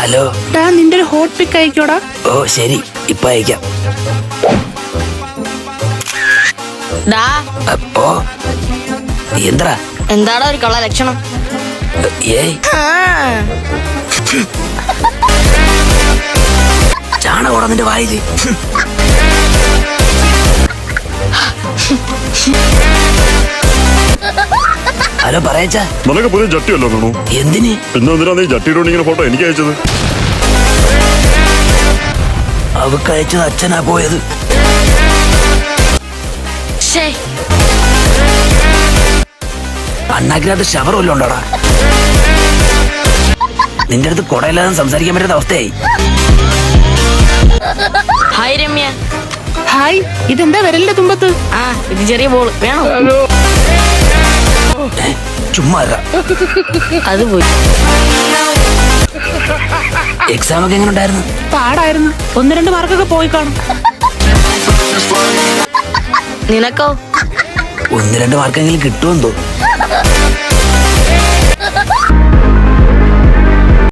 Hello. നിന്റെ ഒരു hot പിക്ക് അയക്കോടാ. ഓ ശരി, ഇപ്പൊ അയക്കാം. ഓ എന്താ? എന്താടാ ഒരു കള്ള ലക്ഷണം? ഏയ് ചാണകോടാ നിന്റെ വായില്. ഹലോ പറയച്ചാ. നിനക്ക് പുതിയ ജട്ടിയല്ലോ കാണൂ. എന്തിന്? എന്തിനാ നീ ജട്ടിയിട്ടുണ്ട് ഇങ്ങനെ ഫോട്ടോ എനിക്ക് അയച്ചത്? അവക്ക് അയച്ചത് അച്ഛനാ പോയത്. അണ്ണാക്കിനകത്ത് ഷവർ വല്ലതും ഉണ്ടോടാ? നിന്റെ അടുത്ത് കുടയില്ലാതെ സംസാരിക്കാൻ പറ്റുന്ന അവസ്ഥയായി. ഹായ് രമ്യ. ഹായ്, ഇതെന്താ വിരലിന്റെ തുമ്പത്ത്? ഇത് ചെറിയ ബോൾ വേണോ? ചുമ്മാ അത് പോയി. എക്സാം ഒക്കെ എങ്ങനെ ഉണ്ടായിരുന്നു? പാടായിരുന്നു. 1-2 മാർക്കൊക്കെ പോയി കാണും. നിനക്കോ? 1-2 മാർക്കെങ്കിലും കിട്ടുമെന്തോ.